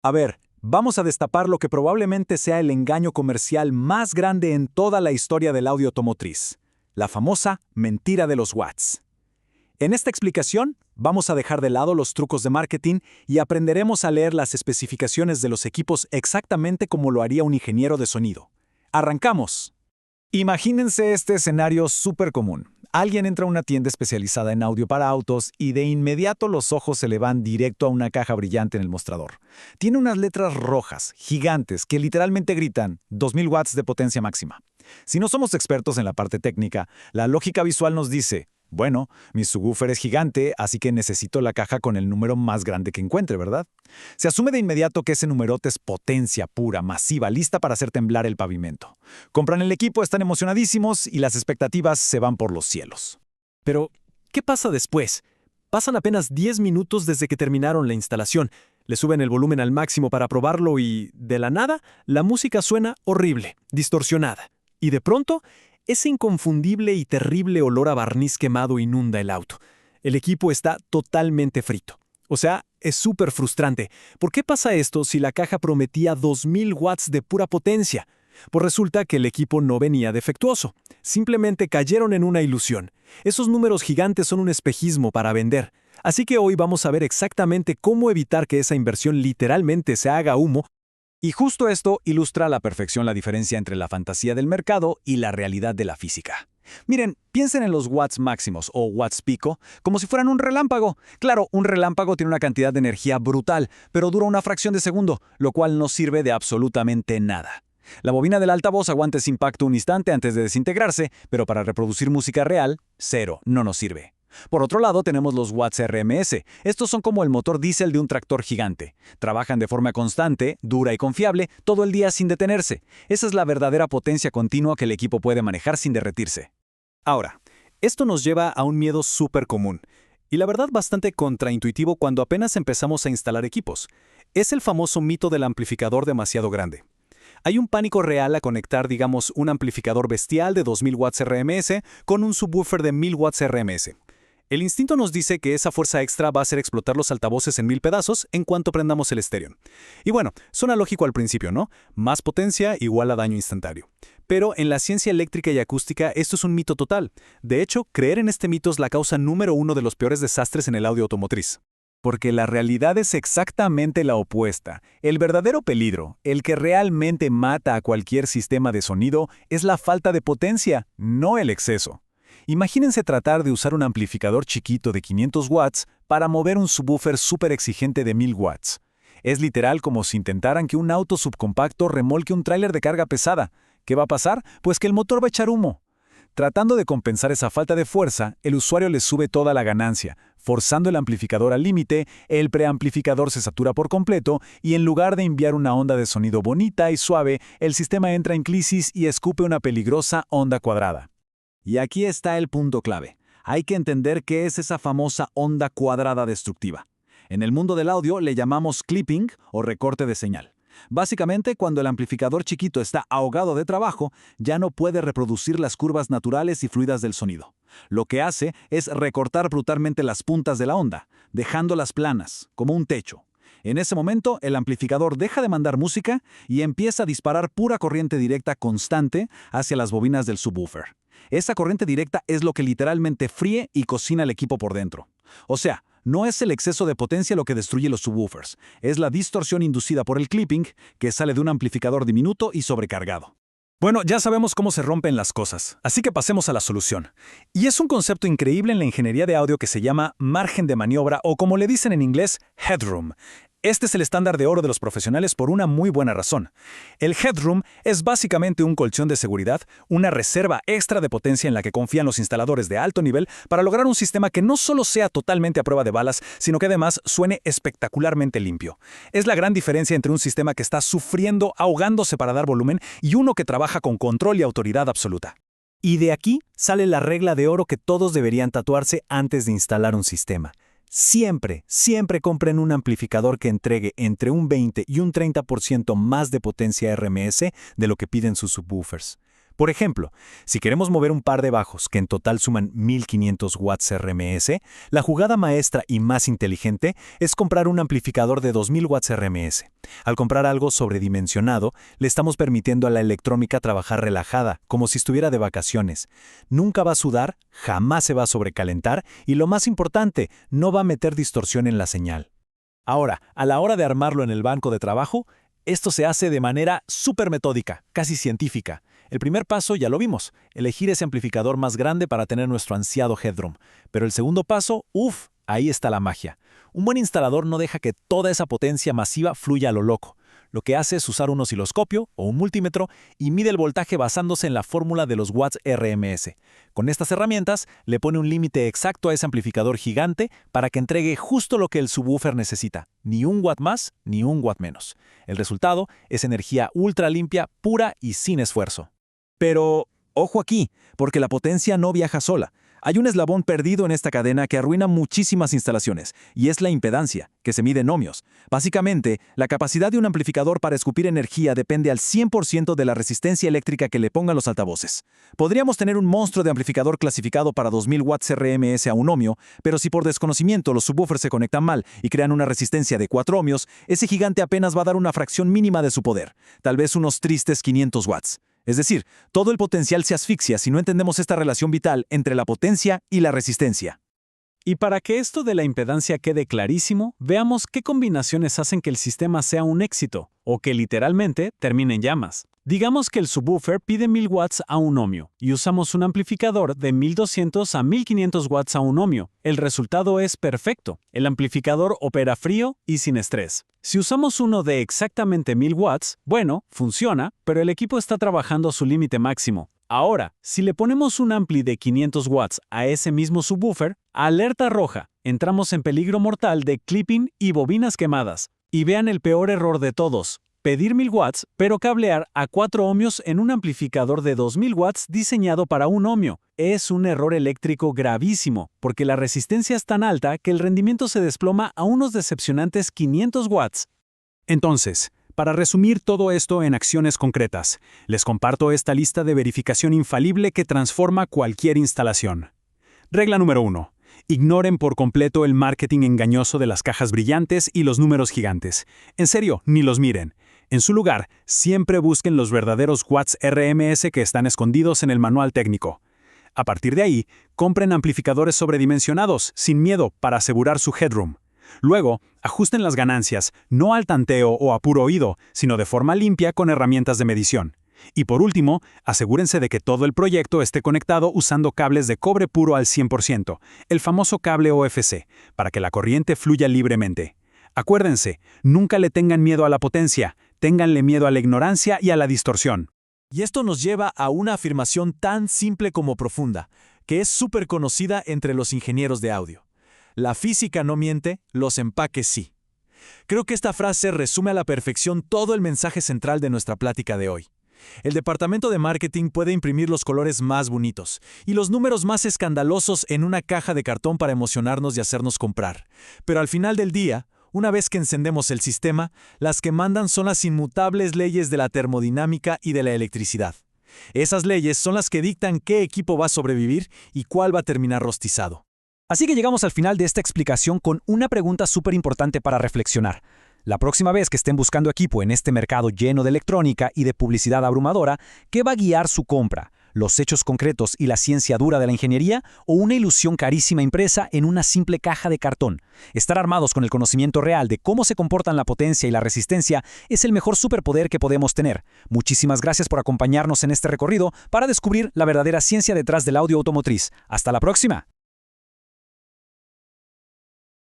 A ver, vamos a destapar lo que probablemente sea el engaño comercial más grande en toda la historia del audio automotriz, la famosa mentira de los watts. En esta explicación, vamos a dejar de lado los trucos de marketing y aprenderemos a leer las especificaciones de los equipos exactamente como lo haría un ingeniero de sonido. ¡Arrancamos! Imagínense este escenario súper común. Alguien entra a una tienda especializada en audio para autos y de inmediato los ojos se le van directo a una caja brillante en el mostrador. Tiene unas letras rojas, gigantes, que literalmente gritan 2000 watts de potencia máxima. Si no somos expertos en la parte técnica, la lógica visual nos dice: bueno, mi subwoofer es gigante, así que necesito la caja con el número más grande que encuentre, ¿verdad? Se asume de inmediato que ese numerote es potencia pura, masiva, lista para hacer temblar el pavimento. Compran el equipo, están emocionadísimos y las expectativas se van por los cielos. Pero, ¿qué pasa después? Pasan apenas 10 minutos desde que terminaron la instalación. Le suben el volumen al máximo para probarlo y, de la nada, la música suena horrible, distorsionada. Y de pronto, ese inconfundible y terrible olor a barniz quemado inunda el auto. El equipo está totalmente frito. O sea, es súper frustrante. ¿Por qué pasa esto si la caja prometía 2000 watts de pura potencia? Pues resulta que el equipo no venía defectuoso. Simplemente cayeron en una ilusión. Esos números gigantes son un espejismo para vender. Así que hoy vamos a ver exactamente cómo evitar que esa inversión literalmente se haga humo. Y justo esto ilustra a la perfección la diferencia entre la fantasía del mercado y la realidad de la física. Miren, piensen en los watts máximos o watts pico como si fueran un relámpago. Claro, un relámpago tiene una cantidad de energía brutal, pero dura una fracción de segundo, lo cual no sirve de absolutamente nada. La bobina del altavoz aguanta ese impacto un instante antes de desintegrarse, pero para reproducir música real, cero, no nos sirve. Por otro lado, tenemos los watts RMS. Estos son como el motor diésel de un tractor gigante. Trabajan de forma constante, dura y confiable, todo el día sin detenerse. Esa es la verdadera potencia continua que el equipo puede manejar sin derretirse. Ahora, esto nos lleva a un miedo súper común, y la verdad bastante contraintuitivo cuando apenas empezamos a instalar equipos. Es el famoso mito del amplificador demasiado grande. Hay un pánico real a conectar, digamos, un amplificador bestial de 2000 watts RMS con un subwoofer de 1000 watts RMS. El instinto nos dice que esa fuerza extra va a hacer explotar los altavoces en 1000 pedazos en cuanto prendamos el estéreo. Y bueno, suena lógico al principio, ¿no? Más potencia igual a daño instantáneo. Pero en la ciencia eléctrica y acústica esto es un mito total. De hecho, creer en este mito es la causa número uno de los peores desastres en el audio automotriz. Porque la realidad es exactamente la opuesta. El verdadero peligro, el que realmente mata a cualquier sistema de sonido, es la falta de potencia, no el exceso. Imagínense tratar de usar un amplificador chiquito de 500 watts para mover un subwoofer súper exigente de 1000 watts. Es literal como si intentaran que un auto subcompacto remolque un tráiler de carga pesada. ¿Qué va a pasar? Pues que el motor va a echar humo. Tratando de compensar esa falta de fuerza, el usuario le sube toda la ganancia. Forzando el amplificador al límite, el preamplificador se satura por completo y en lugar de enviar una onda de sonido bonita y suave, el sistema entra en crisis y escupe una peligrosa onda cuadrada. Y aquí está el punto clave. Hay que entender qué es esa famosa onda cuadrada destructiva. En el mundo del audio le llamamos clipping o recorte de señal. Básicamente, cuando el amplificador chiquito está ahogado de trabajo, ya no puede reproducir las curvas naturales y fluidas del sonido. Lo que hace es recortar brutalmente las puntas de la onda, dejándolas planas, como un techo. En ese momento, el amplificador deja de mandar música y empieza a disparar pura corriente directa constante hacia las bobinas del subwoofer. Esa corriente directa es lo que literalmente fríe y cocina el equipo por dentro. O sea, no es el exceso de potencia lo que destruye los subwoofers, es la distorsión inducida por el clipping que sale de un amplificador diminuto y sobrecargado. Bueno, ya sabemos cómo se rompen las cosas, así que pasemos a la solución. Y es un concepto increíble en la ingeniería de audio que se llama margen de maniobra o como le dicen en inglés, headroom. Este es el estándar de oro de los profesionales por una muy buena razón. El headroom es básicamente un colchón de seguridad, una reserva extra de potencia en la que confían los instaladores de alto nivel para lograr un sistema que no solo sea totalmente a prueba de balas, sino que además suene espectacularmente limpio. Es la gran diferencia entre un sistema que está sufriendo, ahogándose para dar volumen, y uno que trabaja con control y autoridad absoluta. Y de aquí sale la regla de oro que todos deberían tatuarse antes de instalar un sistema. Siempre, siempre compren un amplificador que entregue entre un 20 y un 30% más de potencia RMS de lo que piden sus subwoofers. Por ejemplo, si queremos mover un par de bajos que en total suman 1500 watts RMS, la jugada maestra y más inteligente es comprar un amplificador de 2000 watts RMS. Al comprar algo sobredimensionado, le estamos permitiendo a la electrónica trabajar relajada, como si estuviera de vacaciones. Nunca va a sudar, jamás se va a sobrecalentar y lo más importante, no va a meter distorsión en la señal. Ahora, a la hora de armarlo en el banco de trabajo, esto se hace de manera súper metódica, casi científica. El primer paso ya lo vimos, elegir ese amplificador más grande para tener nuestro ansiado headroom. Pero el segundo paso, ahí está la magia. Un buen instalador no deja que toda esa potencia masiva fluya a lo loco. Lo que hace es usar un osciloscopio o un multímetro y mide el voltaje basándose en la fórmula de los watts RMS. Con estas herramientas, le pone un límite exacto a ese amplificador gigante para que entregue justo lo que el subwoofer necesita, ni un watt más ni un watt menos. El resultado es energía ultra limpia, pura y sin esfuerzo. Pero, ojo aquí, porque la potencia no viaja sola. Hay un eslabón perdido en esta cadena que arruina muchísimas instalaciones, y es la impedancia, que se mide en ohmios. Básicamente, la capacidad de un amplificador para escupir energía depende al 100% de la resistencia eléctrica que le pongan los altavoces. Podríamos tener un monstruo de amplificador clasificado para 2000 watts RMS a un ohmio, pero si por desconocimiento los subwoofers se conectan mal y crean una resistencia de 4 ohmios, ese gigante apenas va a dar una fracción mínima de su poder, tal vez unos tristes 500 watts. Es decir, todo el potencial se asfixia si no entendemos esta relación vital entre la potencia y la resistencia. Y para que esto de la impedancia quede clarísimo, veamos qué combinaciones hacen que el sistema sea un éxito, o que literalmente termine en llamas. Digamos que el subwoofer pide 1000 watts a un ohmio, y usamos un amplificador de 1200 a 1500 watts a un ohmio. El resultado es perfecto. El amplificador opera frío y sin estrés. Si usamos uno de exactamente 1000 watts, bueno, funciona, pero el equipo está trabajando a su límite máximo. Ahora, si le ponemos un ampli de 500 watts a ese mismo subwoofer, alerta roja, entramos en peligro mortal de clipping y bobinas quemadas. Y vean el peor error de todos, pedir 1000 watts, pero cablear a 4 ohmios en un amplificador de 2000 watts diseñado para un ohmio. Es un error eléctrico gravísimo, porque la resistencia es tan alta que el rendimiento se desploma a unos decepcionantes 500 watts. Entonces, para resumir todo esto en acciones concretas, les comparto esta lista de verificación infalible que transforma cualquier instalación. Regla número 1. Ignoren por completo el marketing engañoso de las cajas brillantes y los números gigantes. En serio, ni los miren. En su lugar, siempre busquen los verdaderos watts RMS que están escondidos en el manual técnico. A partir de ahí, compren amplificadores sobredimensionados, sin miedo, para asegurar su headroom. Luego, ajusten las ganancias, no al tanteo o a puro oído, sino de forma limpia con herramientas de medición. Y por último, asegúrense de que todo el proyecto esté conectado usando cables de cobre puro al 100%, el famoso cable OFC, para que la corriente fluya libremente. Acuérdense, nunca le tengan miedo a la potencia, ténganle miedo a la ignorancia y a la distorsión. Y esto nos lleva a una afirmación tan simple como profunda, que es súper conocida entre los ingenieros de audio. La física no miente, los empaques sí. Creo que esta frase resume a la perfección todo el mensaje central de nuestra plática de hoy. El departamento de marketing puede imprimir los colores más bonitos y los números más escandalosos en una caja de cartón para emocionarnos y hacernos comprar. Pero al final del día, una vez que encendemos el sistema, las que mandan son las inmutables leyes de la termodinámica y de la electricidad. Esas leyes son las que dictan qué equipo va a sobrevivir y cuál va a terminar rostizado. Así que llegamos al final de esta explicación con una pregunta súper importante para reflexionar. La próxima vez que estén buscando equipo en este mercado lleno de electrónica y de publicidad abrumadora, ¿qué va a guiar su compra? ¿Los hechos concretos y la ciencia dura de la ingeniería o una ilusión carísima impresa en una simple caja de cartón? Estar armados con el conocimiento real de cómo se comportan la potencia y la resistencia es el mejor superpoder que podemos tener. Muchísimas gracias por acompañarnos en este recorrido para descubrir la verdadera ciencia detrás del audio automotriz. ¡Hasta la próxima!